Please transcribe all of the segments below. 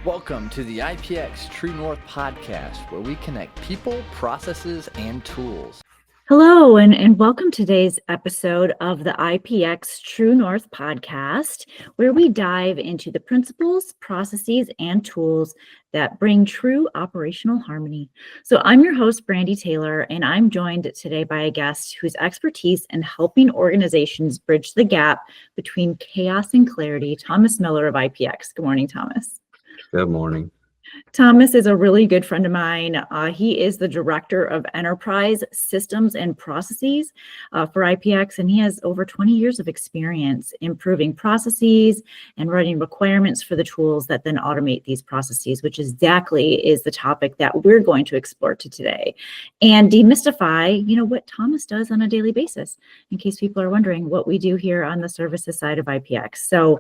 Welcome to the IPX True North podcast, where we connect people, processes, and tools. Hello, and welcome to today's episode of the IPX True North podcast, where we dive into the principles, processes, and tools that bring true operational harmony. So I'm your host, Brandy Taylor, and I'm joined today by a guest whose expertise in helping organizations bridge the gap between chaos and clarity, Thomas Miller of IPX. Good morning, Thomas. Good morning. Thomas is a really good friend of mine. He is the Director of Enterprise Systems and Processes for IPX, and he has over 20 years of experience improving processes and writing requirements for the tools that then automate these processes, which exactly is the topic that we're going to explore today. And demystify, what Thomas does on a daily basis, in case people are wondering what we do here on the services side of IPX. So,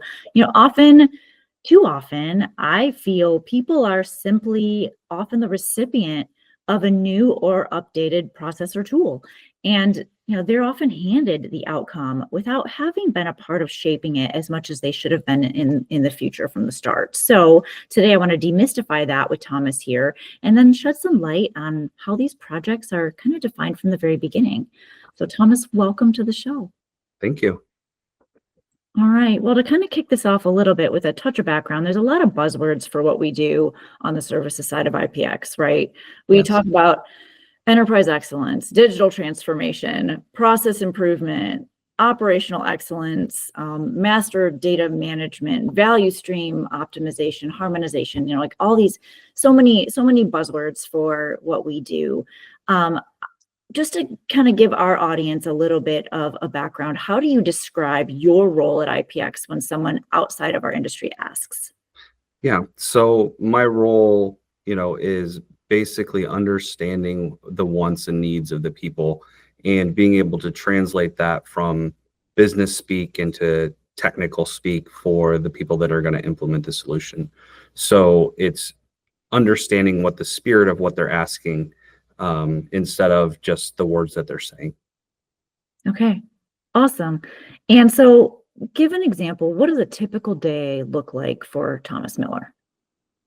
too often, I feel people are simply often the recipient of a new or updated process or tool. And, they're often handed the outcome without having been a part of shaping it as much as they should have been in the future from the start. So today I want to demystify that with Thomas here and then shed some light on how these projects are kind of defined from the very beginning. So Thomas, welcome to the show. Thank you. All right. Well, to kind of kick this off a little bit with a touch of background, there's a lot of buzzwords for what we do on the services side of IPX, right? We talk about enterprise excellence, digital transformation, process improvement, operational excellence, master data management, value stream optimization, harmonization, like all these, so many buzzwords for what we do. Just to kind of give our audience a little bit of a background, how do you describe your role at IPX when someone outside of our industry asks? Yeah, so my role, is basically understanding the wants and needs of the people and being able to translate that from business speak into technical speak for the people that are going to implement the solution. So it's understanding what the spirit of what they're asking instead of just the words that they're saying. Okay, awesome. And so give an example. What does a typical day look like for Thomas Miller?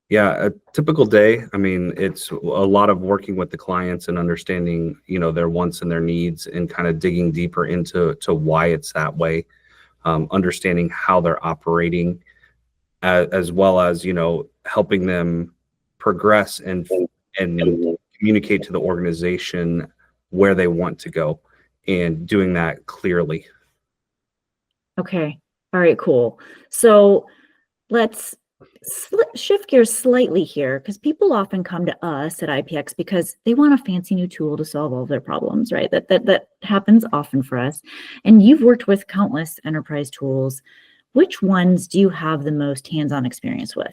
Yeah, a typical day, it's a lot of working with the clients and understanding, their wants and their needs and kind of digging deeper into why it's that way, understanding how they're operating, as well as, helping them progress and communicate to the organization where they want to go and doing that clearly. Okay. All right, cool. So let's shift gears slightly here, because people often come to us at IPX because they want a fancy new tool to solve all of their problems, right? That happens often for us. And you've worked with countless enterprise tools. Which ones do you have the most hands-on experience with?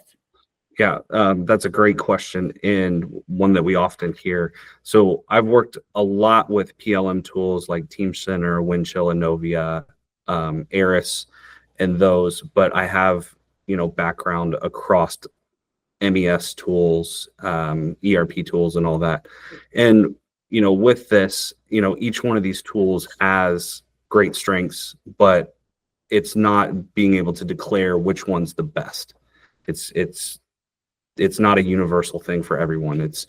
Yeah, that's a great question and one that we often hear. So I've worked a lot with PLM tools like Teamcenter, Windchill, Innovia, Eris, and those, but I have, background across MES tools, ERP tools, and all that. And, with this, each one of these tools has great strengths, but it's not being able to declare which one's the best. It's not a universal thing for everyone. It's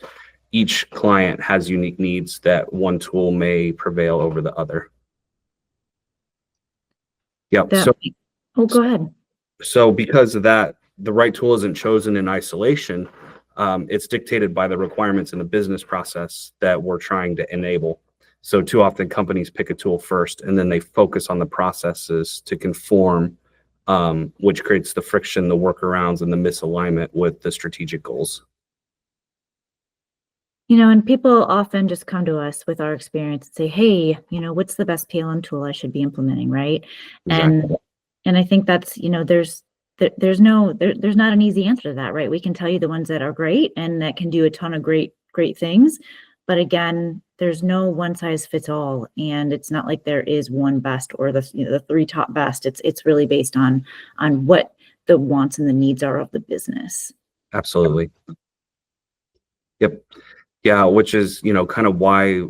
each client has unique needs that one tool may prevail over the other. Yep. Go ahead. So because of that, the right tool isn't chosen in isolation. It's dictated by the requirements in the business process that we're trying to enable. So too often companies pick a tool first and then they focus on the processes to conform, which creates the friction, the workarounds, and the misalignment with the strategic goals. And people often just come to us with our experience and say, hey, what's the best PLM tool I should be implementing, right? Exactly. And I think that's, there's not an easy answer to that, right? We can tell you the ones that are great and that can do a ton of great things. But again, there's no one size fits all, and it's not like there is one best or the three top best. It's really based on what the wants and the needs are of the business. Absolutely. Yep. Yeah, which is, kind of why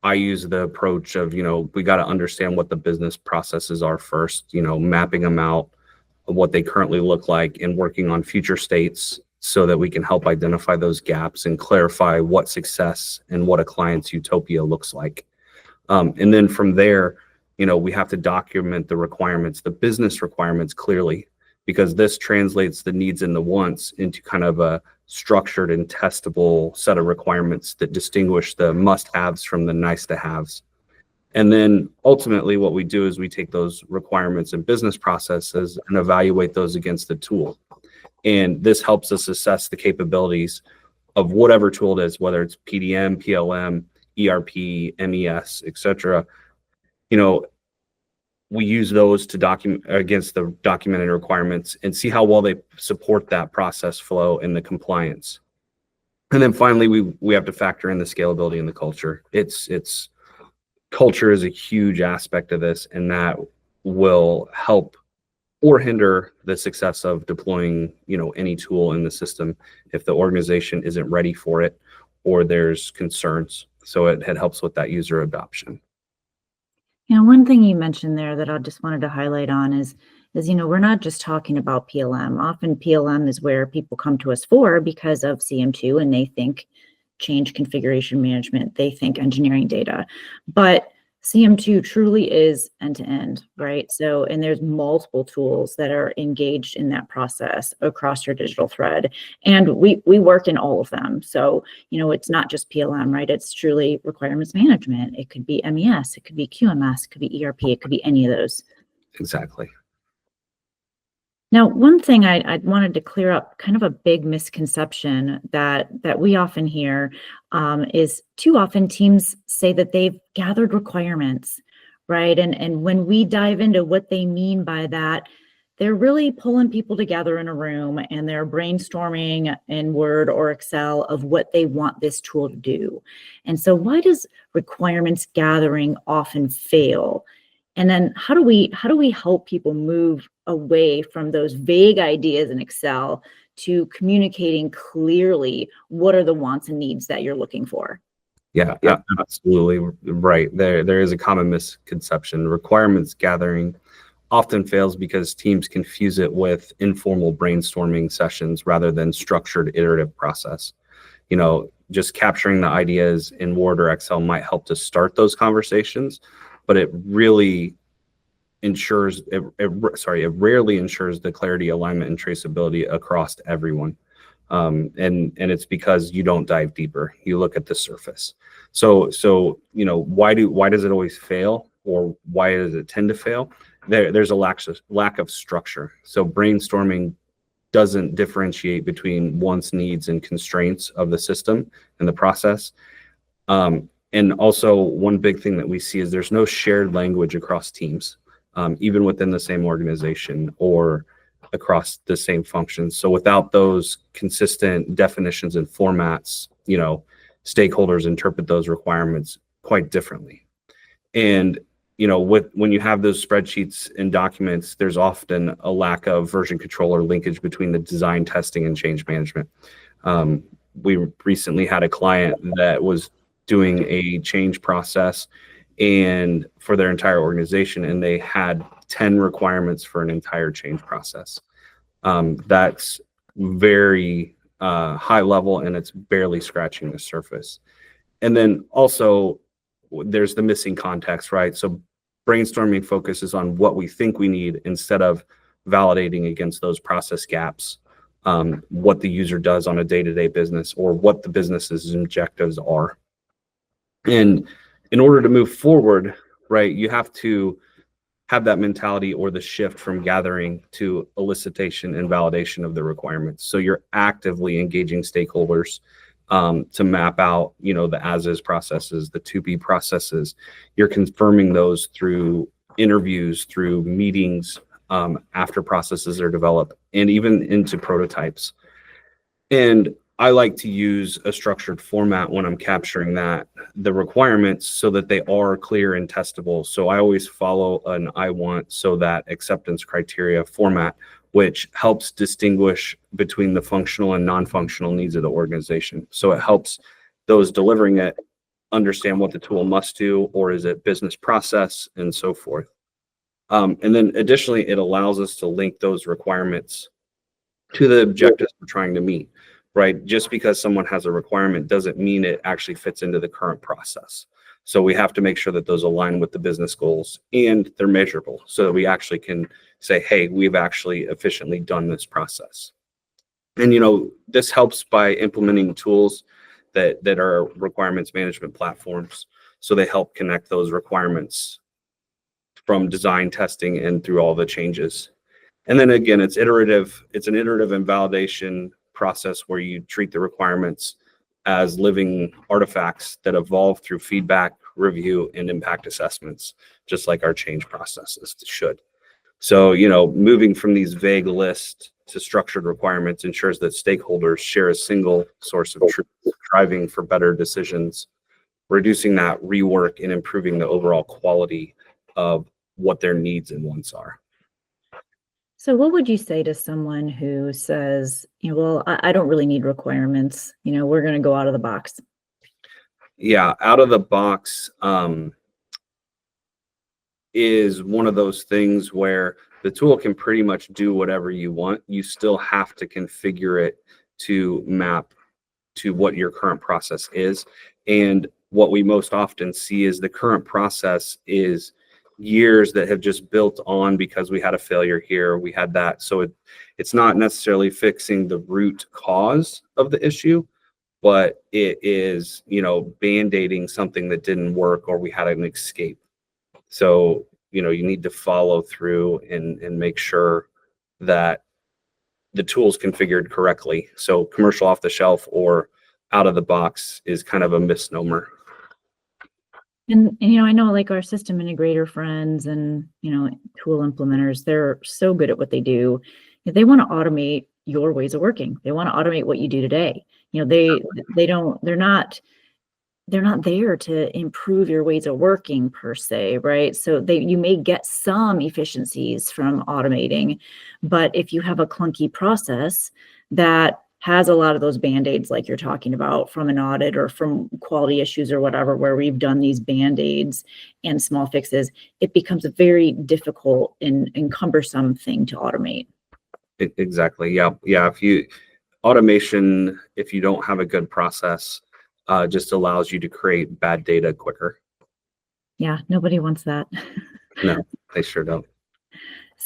I use the approach of, we got to understand what the business processes are first, mapping them out, of what they currently look like and working on future states so that we can help identify those gaps and clarify what success and what a client's utopia looks like. And then from there, we have to document the requirements, the business requirements clearly, because this translates the needs and the wants into kind of a structured and testable set of requirements that distinguish the must-haves from the nice-to-haves. And then ultimately what we do is we take those requirements and business processes and evaluate those against the tool. And this helps us assess the capabilities of whatever tool it is, whether it's PDM, PLM, ERP, MES, etc. We use those to document against the documented requirements and see how well they support that process flow and the compliance. And then finally, we have to factor in the scalability and the culture. It's culture is a huge aspect of this, and that will help or hinder the success of deploying, any tool in the system if the organization isn't ready for it or there's concerns. So it helps with that user adoption. One thing you mentioned there that I just wanted to highlight on is we're not just talking about PLM. Often PLM is where people come to us for because of CM2 and they think change configuration management, they think engineering data, but CM2 truly is end-to-end, right? So, and there's multiple tools that are engaged in that process across your digital thread. And we work in all of them. So, it's not just PLM, right? It's truly requirements management. It could be MES, it could be QMS, it could be ERP, it could be any of those. Exactly. Now, one thing I wanted to clear up, kind of a big misconception that we often hear is too often teams say that they've gathered requirements, right? And when we dive into what they mean by that, they're really pulling people together in a room and they're brainstorming in Word or Excel of what they want this tool to do. And so why does requirements gathering often fail? And then how do we help people move away from those vague ideas in Excel to communicating clearly what are the wants and needs that you're looking for? Yeah, absolutely right. There is a common misconception. Requirements gathering often fails because teams confuse it with informal brainstorming sessions rather than structured iterative process. Just capturing the ideas in Word or Excel might help to start those conversations, but it really rarely ensures the clarity, alignment, and traceability across everyone. And it's because you don't dive deeper. You look at the surface. So why does it always fail, or why does it tend to fail? There's a lack of structure. So brainstorming doesn't differentiate between wants, needs, and constraints of the system and the process. And also, one big thing that we see is there's no shared language across teams, even within the same organization or across the same functions. So without those consistent definitions and formats, stakeholders interpret those requirements quite differently. And when you have those spreadsheets and documents, there's often a lack of version control or linkage between the design, testing, and change management. We recently had a client that was doing a change process and for their entire organization, and they had 10 requirements for an entire change process. That's very high level, and it's barely scratching the surface. And then also there's the missing context, right? So brainstorming focuses on what we think we need instead of validating against those process gaps, what the user does on a day-to-day business or what the business's objectives are. And in order to move forward, right, you have to have that mentality or the shift from gathering to elicitation and validation of the requirements. So you're actively engaging stakeholders to map out, the as-is processes, the to-be processes. You're confirming those through interviews, through meetings, after processes are developed, and even into prototypes. And I like to use a structured format when I'm capturing the requirements so that they are clear and testable. So I always follow an I want so that acceptance criteria format, which helps distinguish between the functional and non-functional needs of the organization. So it helps those delivering it understand what the tool must do, or is it business process, and so forth. And then additionally, it allows us to link those requirements to the objectives we're trying to meet, right? Just because someone has a requirement doesn't mean it actually fits into the current process. So we have to make sure that those align with the business goals and they're measurable so that we actually can say, hey, we've actually efficiently done this process. And, this helps by implementing tools that are requirements management platforms. So they help connect those requirements from design testing and through all the changes. And then again, it's iterative. It's an iterative and validation process where you treat the requirements as living artifacts that evolve through feedback, review, and impact assessments, just like our change processes should. So, moving from these vague lists to structured requirements ensures that stakeholders share a single source of truth, driving for better decisions, reducing that rework and improving the overall quality of what their needs and wants are. So what would you say to someone who says, well, I don't really need requirements, we're going to go out of the box? Yeah, out of the box is one of those things where the tool can pretty much do whatever you want. You still have to configure it to map to what your current process is. And what we most often see is the current process is years that have just built on because we had a failure here, we had that. So it's not necessarily fixing the root cause of the issue, but it is, band-aiding something that didn't work or we had an escape. So, you need to follow through and make sure that the tool's configured correctly. So commercial off the shelf or out of the box is kind of a misnomer. And I know like our system integrator friends and, tool implementers, they're so good at what they do. They want to automate your ways of working. They want to automate what you do today. They're not there to improve your ways of working per se, right? So you may get some efficiencies from automating, but if you have a clunky process that has a lot of those band-aids like you're talking about from an audit or from quality issues or whatever, where we've done these band-aids and small fixes, it becomes a very difficult and cumbersome thing to automate. Exactly. Yeah. Automation, if you don't have a good process, just allows you to create bad data quicker. Yeah, nobody wants that. No, they sure don't.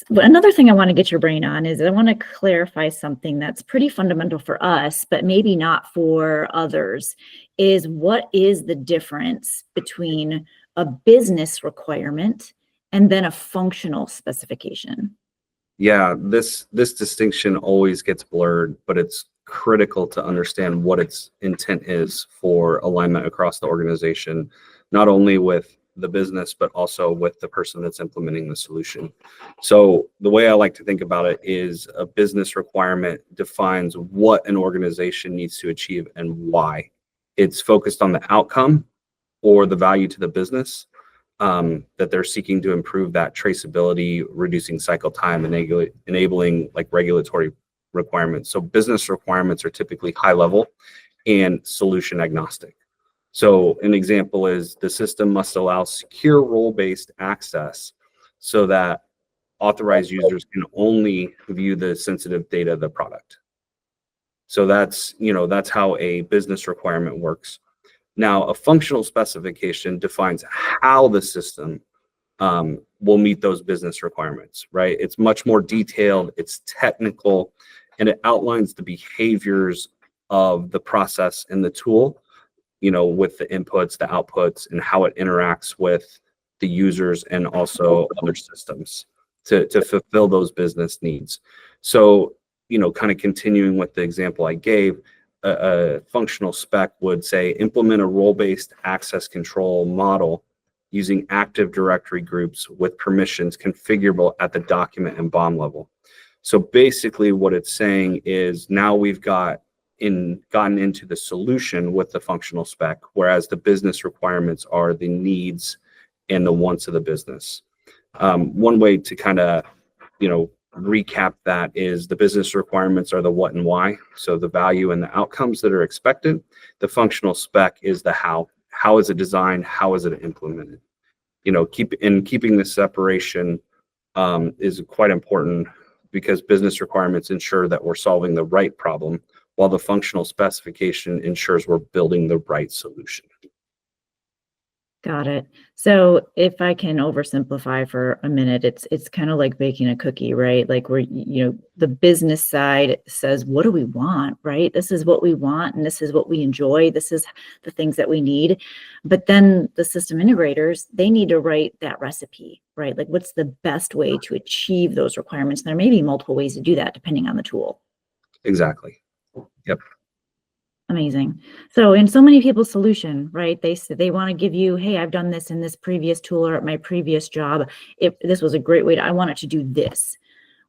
But another thing I want to get your brain on is I want to clarify something that's pretty fundamental for us, but maybe not for others, is what is the difference between a business requirement and then a functional specification? Yeah, this distinction always gets blurred, but it's critical to understand what its intent is for alignment across the organization, not only with the business, but also with the person that's implementing the solution. So the way I like to think about it is a business requirement defines what an organization needs to achieve and why. It's focused on the outcome or the value to the business that they're seeking to improve that traceability, reducing cycle time, enabling like regulatory requirements. So business requirements are typically high level and solution agnostic. So an example is the system must allow secure role-based access so that authorized users can only view the sensitive data of the product. So that's how a business requirement works. Now, a functional specification defines how the system will meet those business requirements, right? It's much more detailed, it's technical, and it outlines the behaviors of the process and the tool, with the inputs, the outputs, and how it interacts with the users and also other systems to fulfill those business needs. So, kind of continuing with the example I gave, a functional spec would say implement a role-based access control model using Active Directory groups with permissions configurable at the document and BOM level. So basically what it's saying is now we've gotten into the solution with the functional spec, whereas the business requirements are the needs and the wants of the business. One way to kind of, recap that is the business requirements are the what and why. So the value and the outcomes that are expected. The functional spec is the how. How is it designed? How is it implemented? Keeping the separation is quite important because business requirements ensure that we're solving the right problem, while the functional specification ensures we're building the right solution. Got it. So if I can oversimplify for a minute, it's kind of like baking a cookie, right? Like where, the business side says, what do we want, right? This is what we want, and this is what we enjoy. This is the things that we need. But then the system integrators, they need to write that recipe, right? Like what's the best way to achieve those requirements? There may be multiple ways to do that depending on the tool. Exactly. Yep. Amazing. So in so many people's solution, right? They want to give you, hey, I've done this in this previous tool or at my previous job. This was a great way I want it to do this.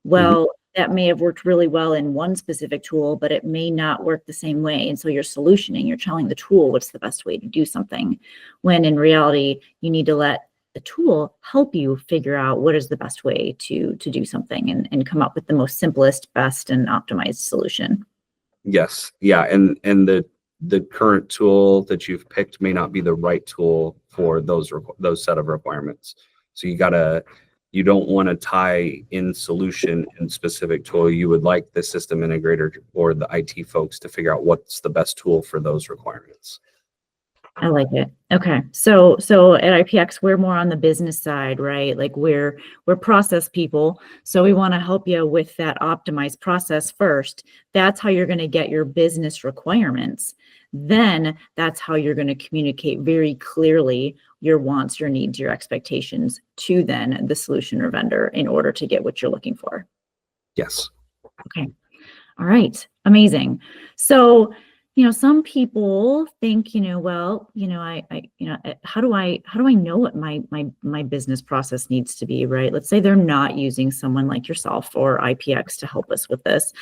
Well, that may have worked really well in one specific tool, but it may not work the same way. And so you're solutioning, you're telling the tool what's the best way to do something, when in reality, you need to let the tool help you figure out what is the best way to do something and come up with the most simplest, best, and optimized solution. Yes. Yeah. And the current tool that you've picked may not be the right tool for those set of requirements. So you don't want to tie in solution in specific tool. You would like the system integrator or the IT folks to figure out what's the best tool for those requirements. I like it. Okay. So at IPX, we're more on the business side, right? Like we're process people. So we want to help you with that optimized process first. That's how you're going to get your business requirements. Then that's how you're going to communicate very clearly your wants, your needs, your expectations to then the solution or vendor in order to get what you're looking for. Yes. Okay. All right. Amazing. So some people think, well, how do I know what my business process needs to be, right? Let's say they're not using someone like yourself or IPX to help us with this.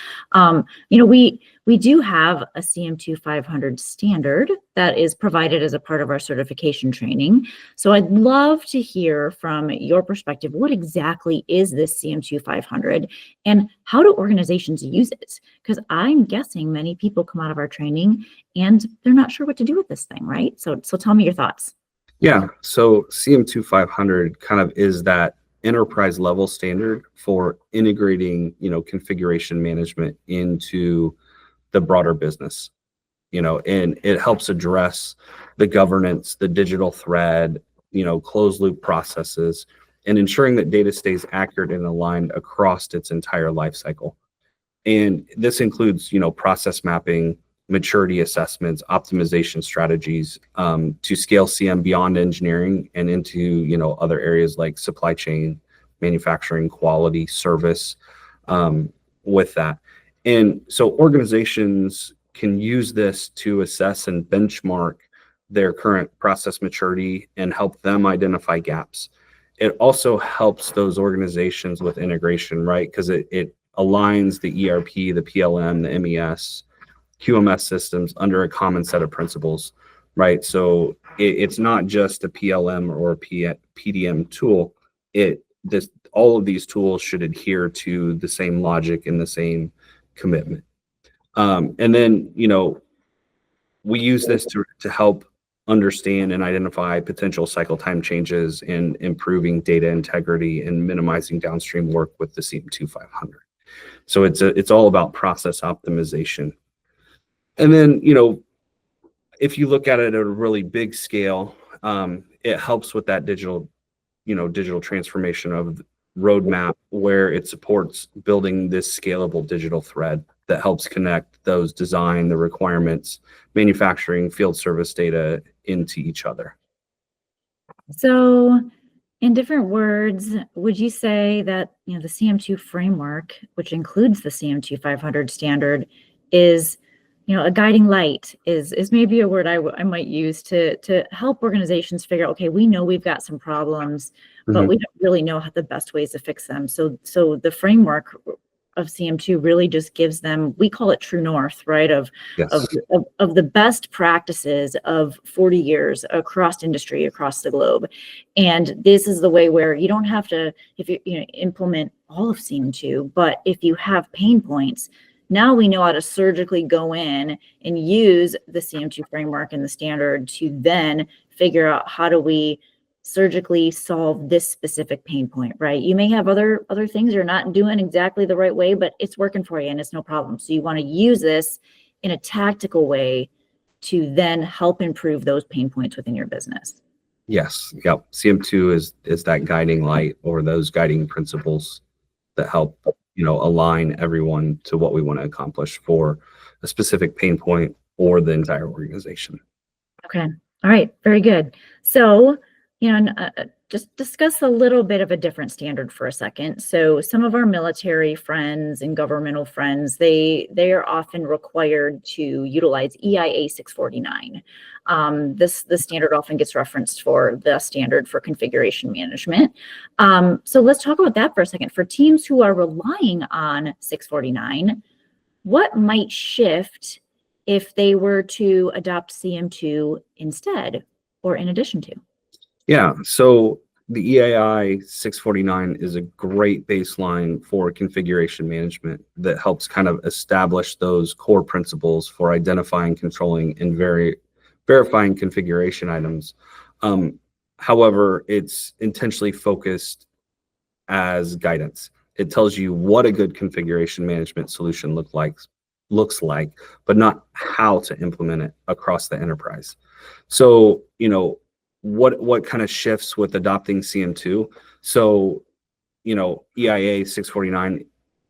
We do have a CM2 500 standard that is provided as a part of our certification training. So I'd love to hear from your perspective, what exactly is this CM2 500 and how do organizations use it? Because I'm guessing many people come out of our training and they're not sure what to do with this thing, right? So tell me your thoughts. Yeah. So CM2 500 kind of is that enterprise level standard for integrating, configuration management into the broader business, and it helps address the governance, the digital thread, closed loop processes, and ensuring that data stays accurate and aligned across its entire life cycle. And this includes, process mapping, maturity assessments, optimization strategies to scale CM beyond engineering and into, other areas like supply chain, manufacturing, quality, service with that. And so organizations can use this to assess and benchmark their current process maturity and help them identify gaps. It also helps those organizations with integration, right? Because it aligns the ERP, the PLM, the MES, QMS systems under a common set of principles, right? So it's not just a PLM or a PDM tool. All of these tools should adhere to the same logic and the same commitment. And then, we use this to help understand and identify potential cycle time changes and improving data integrity and minimizing downstream work with the CM2 500. So it's all about process optimization. And then, if you look at it at a really big scale, it helps with that digital transformation of roadmap where it supports building this scalable digital thread that helps connect those design, the requirements, manufacturing, field service data into each other. So in different words, would you say that, the CM2 framework, which includes the CM2 500 standard, is, a guiding light, is maybe a word I might use to help organizations figure out, okay, we know we've got some problems, but we don't really know how the best ways to fix them. So the framework of CM2 really just gives them, we call it true north, right? Of the best practices of 40 years across industry, across the globe. And this is the way where you don't have to, if you implement all of CM2, but if you have pain points, now we know how to surgically go in and use the CM2 framework and the standard to then figure out how do we surgically solve this specific pain point, right? You may have other things you're not doing exactly the right way, but it's working for you and it's no problem. So you want to use this in a tactical way to then help improve those pain points within your business. Yes. Yep. CM2 is that guiding light, or those guiding principles that help, align everyone to what we want to accomplish for a specific pain point or the entire organization. Okay. All right. Very good. So, just discuss a little bit of a different standard for a second. So some of our military friends and governmental friends, they are often required to utilize EIA 649. This standard often gets referenced for the standard for configuration management. So let's talk about that for a second. For teams who are relying on 649, what might shift if they were to adopt CM2 instead or in addition to? Yeah, so the EAI 649 is a great baseline for configuration management that helps kind of establish those core principles for identifying, controlling, and verifying configuration items. However, it's intentionally focused as guidance. It tells you what a good configuration management solution looks like, but not how to implement it across the enterprise. So, what kind of shifts with adopting CM2? So, EIA 649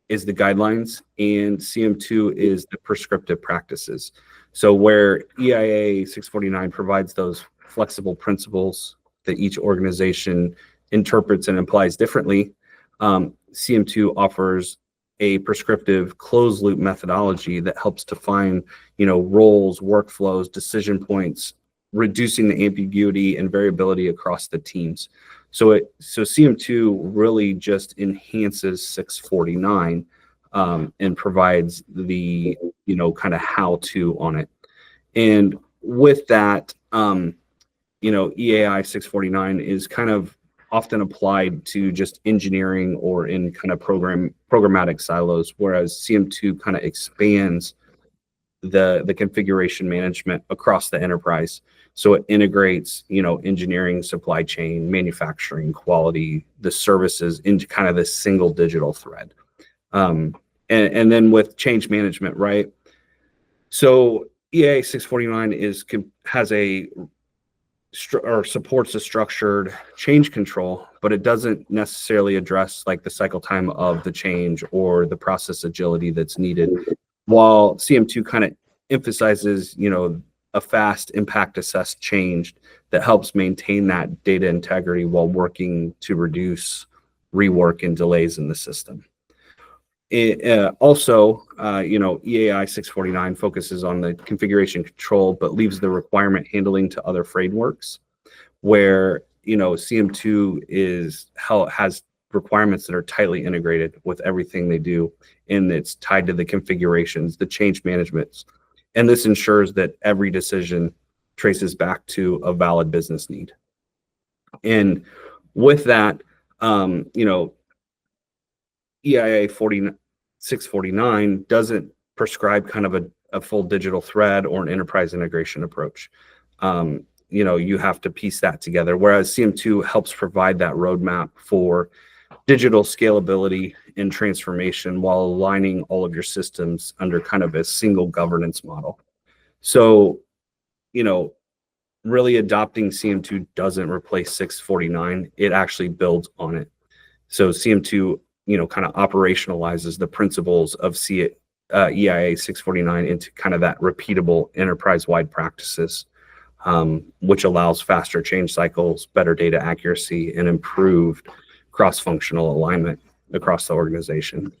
is the guidelines and CM2 is the prescriptive practices. So where EIA 649 provides those flexible principles that each organization interprets and applies differently, CM2 offers a prescriptive closed loop methodology that helps define, roles, workflows, decision points, reducing the ambiguity and variability across the teams. So CM2 really just enhances 649 and provides the, kind of how to on it. And with that, EAI 649 is kind of often applied to just engineering or in kind of programmatic silos, whereas CM2 kind of expands the configuration management across the enterprise. So it integrates, engineering, supply chain, manufacturing, quality, the services into kind of this single digital thread. And then with change management, right? So EA 649 supports a structured change control, but it doesn't necessarily address like the cycle time of the change or the process agility that's needed. While CM2 kind of emphasizes, a fast impact assessed change that helps maintain that data integrity while working to reduce rework and delays in the system. Also, EAI 649 focuses on the configuration control, but leaves the requirement handling to other frameworks, where CM2 has requirements that are tightly integrated with everything they do, and it's tied to the configurations, the change management, and this ensures that every decision traces back to a valid business need. And with that, EIA 649 doesn't prescribe kind of a full digital thread or an enterprise integration approach. You have to piece that together, whereas CM2 helps provide that roadmap for digital scalability and transformation while aligning all of your systems under kind of a single governance model. So, really adopting CM2 doesn't replace 649. It actually builds on it. So CM2, kind of operationalizes the principles of EIA 649 into kind of that repeatable enterprise-wide practices, which allows faster change cycles, better data accuracy, and improved cross-functional alignment across the organization.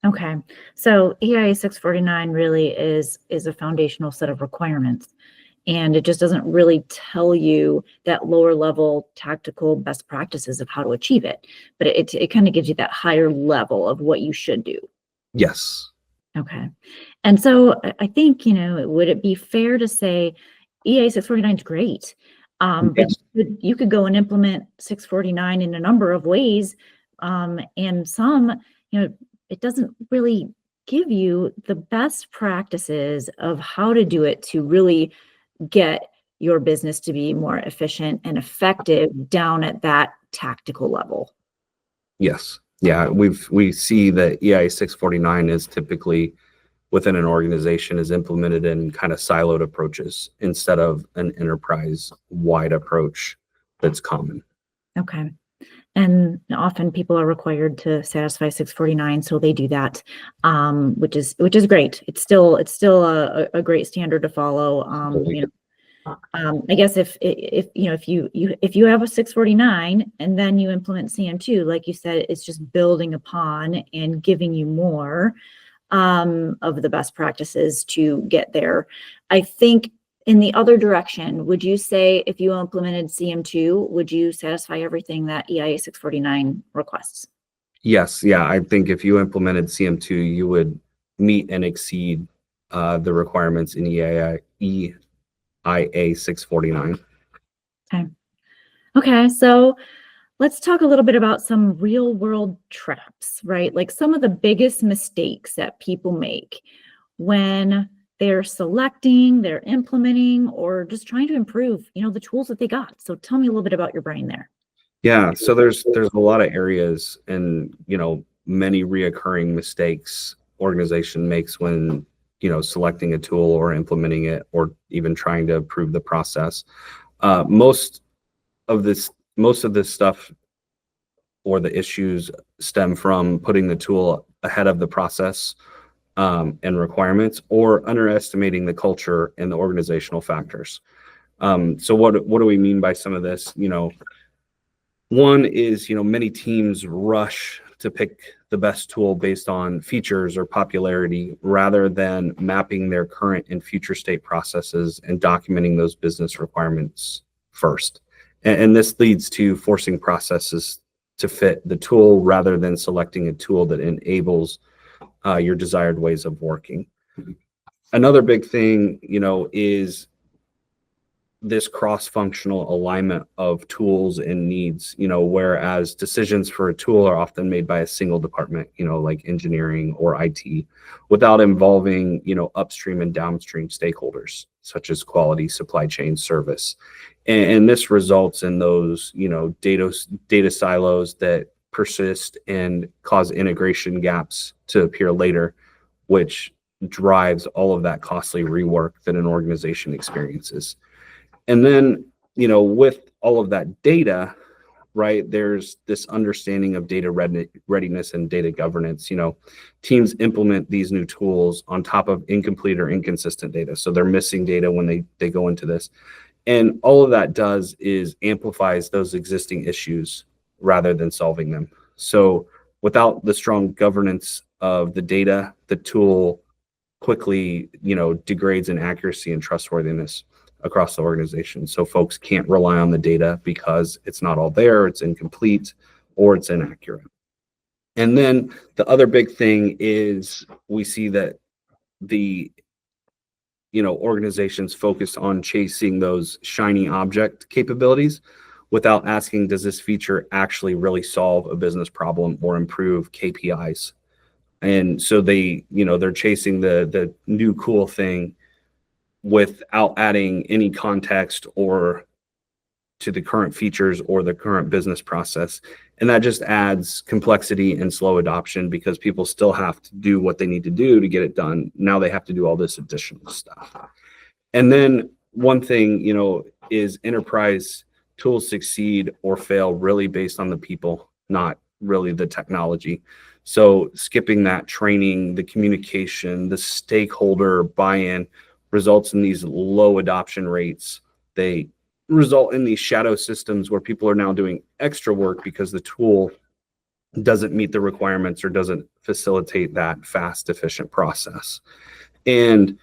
Okay, so EIA 649 really is a foundational set of requirements, and it just doesn't really tell you that lower level tactical best practices of how to achieve it, but it kind of gives you that higher level of what you should do. Yes. Okay, and so I think, would it be fair to say EIA 649 is great, but you could go and implement 649 in a number of ways, and some, it doesn't really give you the best practices of how to do it to really get your business to be more efficient and effective down at that tactical level. Yes. Yeah. We see that EIA 649 is typically within an organization is implemented in kind of siloed approaches instead of an enterprise wide approach that's common. Okay. And often people are required to satisfy 649, so they do that, which is great. It's still a great standard to follow. I guess if you have a 649 and then you implement CM2, like you said, it's just building upon and giving you more of the best practices to get there. I think in the other direction, would you say if you implemented CM2, would you satisfy everything that EIA 649 requests? Yes. Yeah. I think if you implemented CM2, you would meet and exceed the requirements in EIA 649. Okay. So let's talk a little bit about some real world traps, right? Like some of the biggest mistakes that people make when they're selecting, they're implementing, or just trying to improve, the tools that they got. So tell me a little bit about your brain there. Yeah. So there's a lot of areas and, many reoccurring mistakes organization makes when, selecting a tool or implementing it or even trying to improve the process. Most of this stuff or the issues stem from putting the tool ahead of the process and requirements, or underestimating the culture and the organizational factors. So what do we mean by some of this? One is, many teams rush to pick the best tool based on features or popularity rather than mapping their current and future state processes and documenting those business requirements first. And this leads to forcing processes to fit the tool rather than selecting a tool that enables your desired ways of working. Another big thing, is this cross-functional alignment of tools and needs, whereas decisions for a tool are often made by a single department, like engineering or IT, without involving, upstream and downstream stakeholders, such as quality, supply chain, service. And this results in those, data silos that persist and cause integration gaps to appear later, which drives all of that costly rework that an organization experiences. And then, with all of that data, right, there's this understanding of data readiness and data governance. Teams implement these new tools on top of incomplete or inconsistent data. So they're missing data when they go into this. And all of that does is amplifies those existing issues rather than solving them. So without the strong governance of the data, the tool quickly, degrades in accuracy and trustworthiness across the organization. So folks can't rely on the data because it's not all there, it's incomplete, or it's inaccurate. And then the other big thing is we see that the organizations focus on chasing those shiny object capabilities without asking, does this feature actually really solve a business problem or improve KPIs? And so they're chasing the new cool thing without adding any context or to the current features or the current business process. And that just adds complexity and slow adoption because people still have to do what they need to do to get it done. Now they have to do all this additional stuff. And then one thing, is enterprise tools succeed or fail really based on the people, not really the technology. So skipping that training, the communication, the stakeholder buy-in results in these low adoption rates. They result in these shadow systems where people are now doing extra work because the tool doesn't meet the requirements or doesn't facilitate that fast, efficient process. And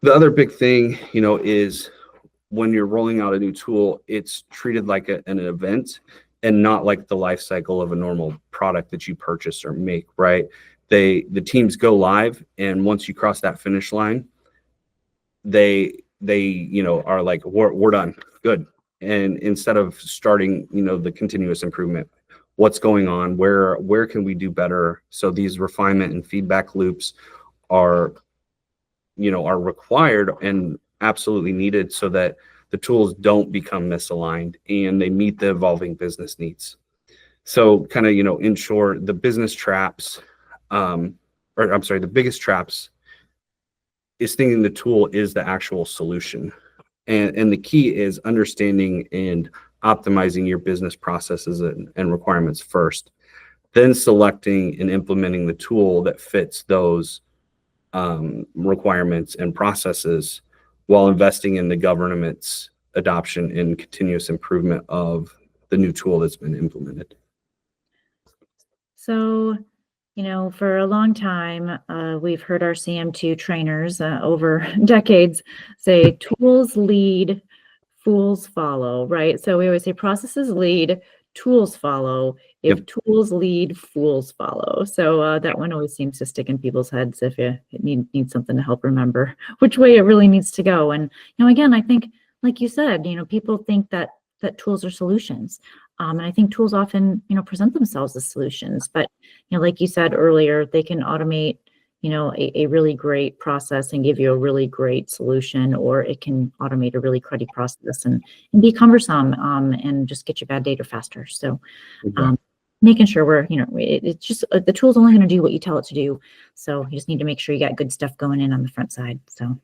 the other big thing, is when you're rolling out a new tool, it's treated like an event and not like the life cycle of a normal product that you purchase or make, right? The teams go live, and once you cross that finish line, they are like, we're done, good. And instead of starting, the continuous improvement, what's going on, where can we do better? So these refinement and feedback loops are required and absolutely needed so that the tools don't become misaligned and they meet the evolving business needs. So kind of, in short, the business traps, the biggest traps is thinking the tool is the actual solution. And the key is understanding and optimizing your business processes and requirements first, then selecting and implementing the tool that fits those requirements and processes while investing in the government's adoption and continuous improvement of the new tool that's been implemented. So, for a long time, we've heard our CM2 trainers over decades say tools lead, fools follow, right? So we always say processes lead, tools follow. If tools lead, fools follow. So that one always seems to stick in people's heads if you need something to help remember which way it really needs to go. And, again, I think, like you said, people think that tools are solutions. And I think tools often, present themselves as solutions. But, like you said earlier, they can automate, a really great process and give you a really great solution, or it can automate a really cruddy process and be cumbersome and just get you bad data faster. So making sure we're, it's just the tool's only going to do what you tell it to do. So you just need to make sure you got good stuff going in on the front side. So.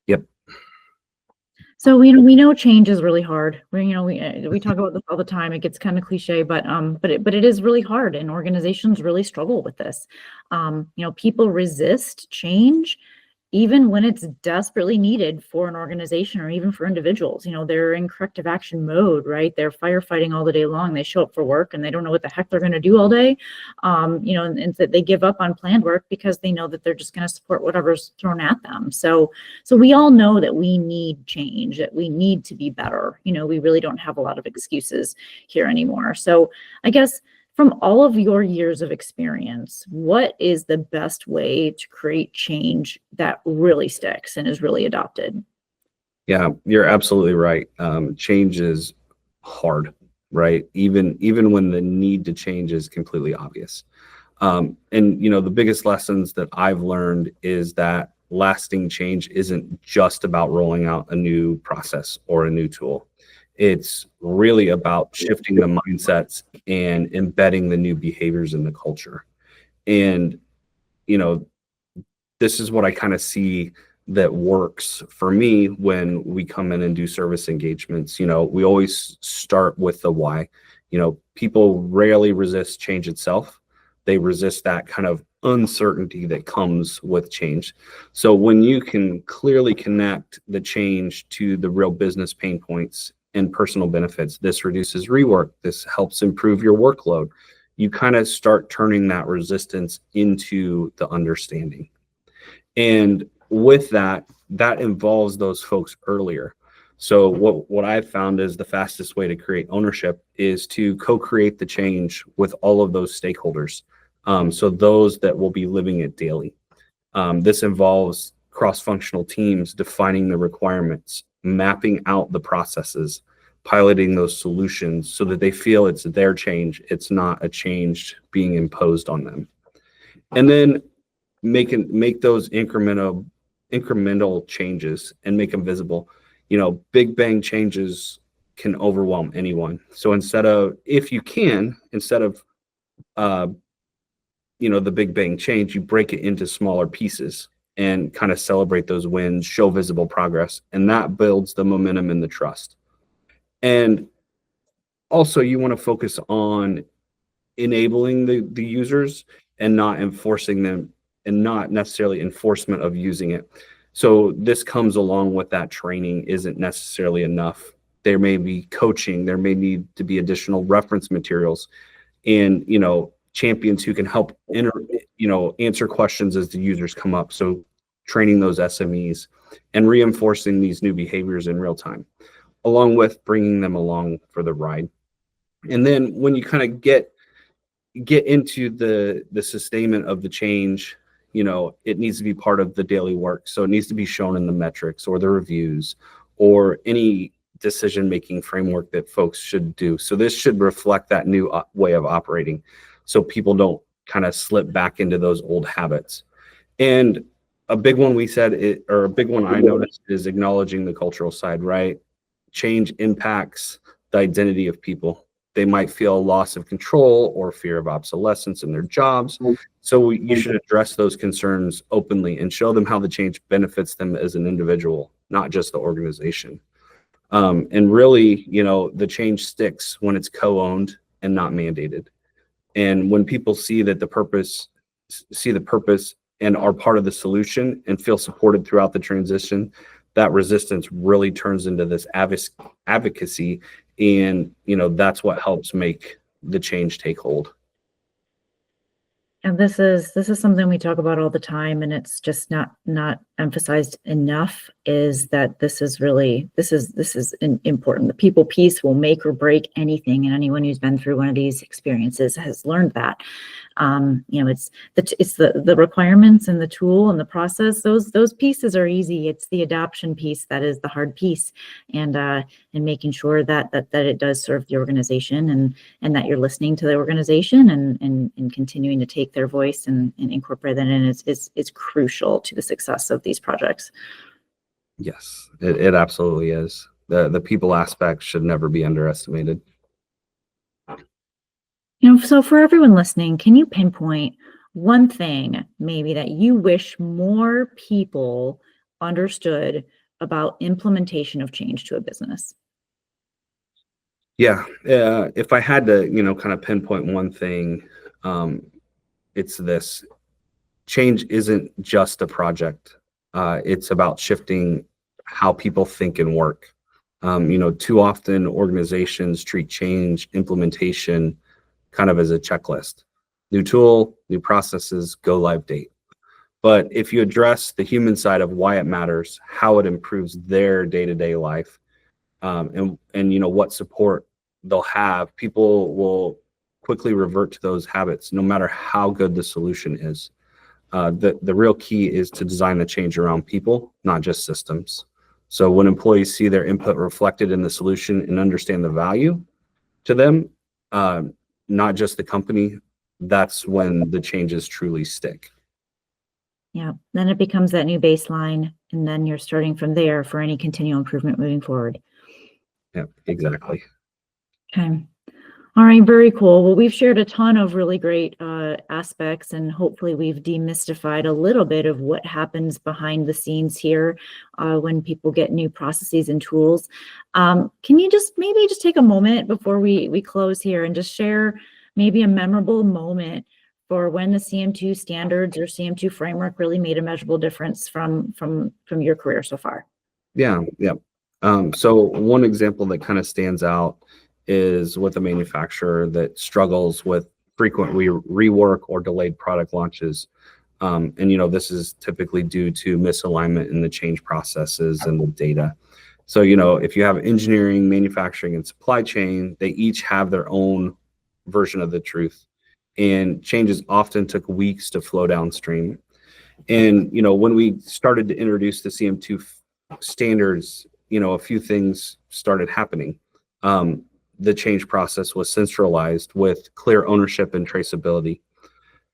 Yep. So we know change is really hard. We talk about this all the time. It gets kind of cliche, but it is really hard, and organizations really struggle with this. People resist change, even when it's desperately needed for an organization or even for individuals. They're in corrective action mode, right? They're firefighting all the day long. They show up for work and they don't know what the heck they're going to do all day. And that they give up on planned work because they know that they're just going to support whatever's thrown at them. So we all know that we need change, that we need to be better. We really don't have a lot of excuses here anymore. So I guess, from all of your years of experience, what is the best way to create change that really sticks and is really adopted? Yeah, you're absolutely right. Change is hard, right? Even when the need to change is completely obvious. And the biggest lessons that I've learned is that lasting change isn't just about rolling out a new process or a new tool. It's really about shifting the mindsets and embedding the new behaviors in the culture. And, this is what I kind of see that works for me when we come in and do service engagements. We always start with the why. People rarely resist change itself. They resist that kind of uncertainty that comes with change. So when you can clearly connect the change to the real business pain points and personal benefits, this reduces rework, this helps improve your workload, you kind of start turning that resistance into the understanding. And with that involves those folks earlier. So what I've found is the fastest way to create ownership is to co-create the change with all of those stakeholders. So those that will be living it daily. This involves cross-functional teams defining the requirements, mapping out the processes, piloting those solutions so that they feel it's their change. It's not a change being imposed on them. And then make those incremental changes and make them visible. Big bang changes can overwhelm anyone. So instead of the big bang change, you break it into smaller pieces and kind of celebrate those wins, show visible progress, and that builds the momentum and the trust. And also you want to focus on enabling the users and not enforcing them, and not necessarily enforcement of using it. So this comes along with that training isn't necessarily enough. There may be coaching, there may need to be additional reference materials, and champions who can help answer questions as the users come up. So training those SMEs and reinforcing these new behaviors in real time, along with bringing them along for the ride. And then when you kind of get into the sustainment of the change, it needs to be part of the daily work. So it needs to be shown in the metrics or the reviews or any decision-making framework that folks should do. So this should reflect that new way of operating, so people don't kind of slip back into those old habits. And a big one a big one I noticed is acknowledging the cultural side, right? change impacts the identity of people. They might feel a loss of control or fear of obsolescence in their jobs. So you should address those concerns openly and show them how the change benefits them as an individual, not just the organization. And really, the change sticks when it's co-owned and not mandated. And when people see the purpose and are part of the solution and feel supported throughout the transition, that resistance really turns into this advocacy. And, that's what helps make the change take hold. And this is something we talk about all the time, and it's just not emphasized enough, is that this is important. The people piece will make or break anything, and anyone who's been through one of these experiences has learned that. It's the requirements and the tool and the process. Those pieces are easy. It's the adoption piece that is the hard piece, and making sure that it does serve the organization, and that you're listening to the organization and continuing to take their voice and incorporate that in is crucial to the success of these projects. Yes, it absolutely is. The people aspect should never be underestimated. So for everyone listening, can you pinpoint one thing maybe that you wish more people understood about implementation of change to a business? Yeah, if I had to, kind of pinpoint one thing, it's this: change isn't just a project. It's about shifting how people think and work. Too often organizations treat change implementation kind of as a checklist: new tool, new processes, go live date. But if you address the human side of why it matters, how it improves their day-to-day life, and what support they'll have, people will quickly revert to those habits, no matter how good the solution is. The real key is to design the change around people, not just systems. So when employees see their input reflected in the solution and understand the value to them, not just the company, that's when the changes truly stick. Yeah, then it becomes that new baseline, and then you're starting from there for any continual improvement moving forward. Yeah, exactly. Okay. All right, very cool. Well, we've shared a ton of really great aspects, and hopefully we've demystified a little bit of what happens behind the scenes here when people get new processes and tools. Can you maybe take a moment before we close here and just share maybe a memorable moment for when the CM2 standards or CM2 framework really made a measurable difference from your career so far? Yeah. So one example that kind of stands out is with a manufacturer that struggles with frequent rework or delayed product launches. And this is typically due to misalignment in the change processes and the data. So, if you have engineering, manufacturing, and supply chain, they each have their own version of the truth. And changes often took weeks to flow downstream. And, when we started to introduce the CM2 standards, a few things started happening. The change process was centralized with clear ownership and traceability.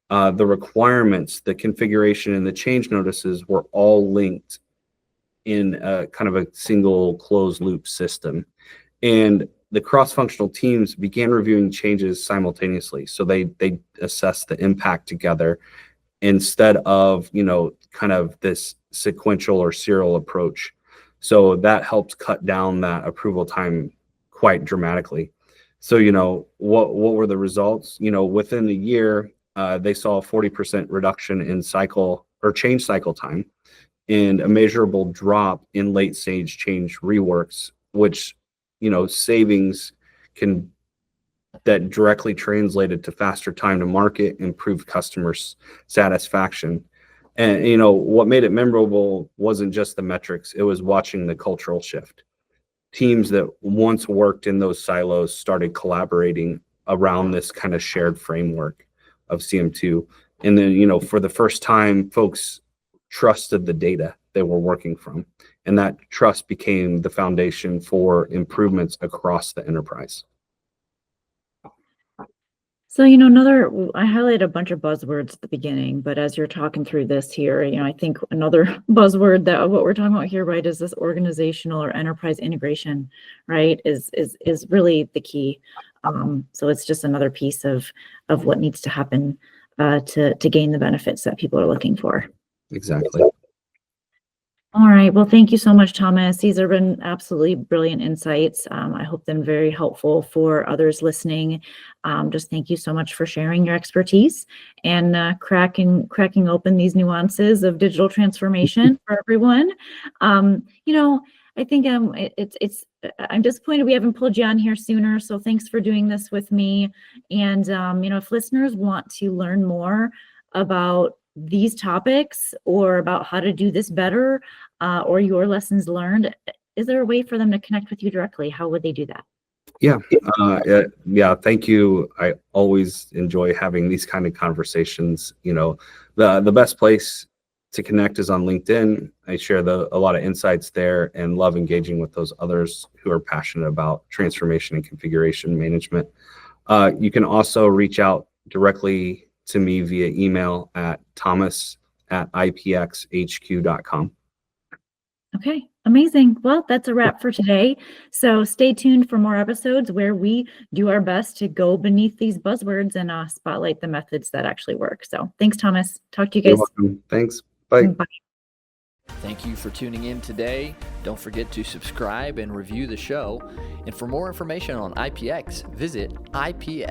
The requirements, the configuration, and the change notices were all linked in a kind of a single closed loop system. And the cross-functional teams began reviewing changes simultaneously. So they assessed the impact together instead of, kind of this sequential or serial approach. So that helps cut down that approval time quite dramatically. So, what were the results? Within a year, they saw a 40% reduction in change cycle time, and a measurable drop in late stage change reworks, which, savings that directly translated to faster time to market, improved customer satisfaction. And, what made it memorable wasn't just the metrics, it was watching the cultural shift. Teams that once worked in those silos started collaborating around this kind of shared framework of CM2. And then, for the first time, folks trusted the data they were working from. And that trust became the foundation for improvements across the enterprise. So, I highlighted a bunch of buzzwords at the beginning, but as you're talking through this here, I think another buzzword that what we're talking about here, right, is this organizational or enterprise integration, right, is really the key. So it's just another piece of what needs to happen to gain the benefits that people are looking for. Exactly. All right. Well, thank you so much, Thomas. These have been absolutely brilliant insights. I hope them very helpful for others listening. Just thank you so much for sharing your expertise and cracking open these nuances of digital transformation for everyone. I think I'm disappointed we haven't pulled you on here sooner. So thanks for doing this with me. And if listeners want to learn more about these topics or about how to do this better or your lessons learned, is there a way for them to connect with you directly? How would they do that? Yeah. Thank you. I always enjoy having these kind of conversations. The best place to connect is on LinkedIn. I share a lot of insights there and love engaging with those others who are passionate about transformation and configuration management. You can also reach out directly to me via email at thomas@ipxhq.com. Okay, amazing. Well, that's a wrap for today. So stay tuned for more episodes where we do our best to go beneath these buzzwords and spotlight the methods that actually work. So thanks, Thomas. Talk to you guys. You're welcome. Thanks. Bye. Bye. Thank you for tuning in today. Don't forget to subscribe and review the show. And for more information on IPX, visit ipxhq.com.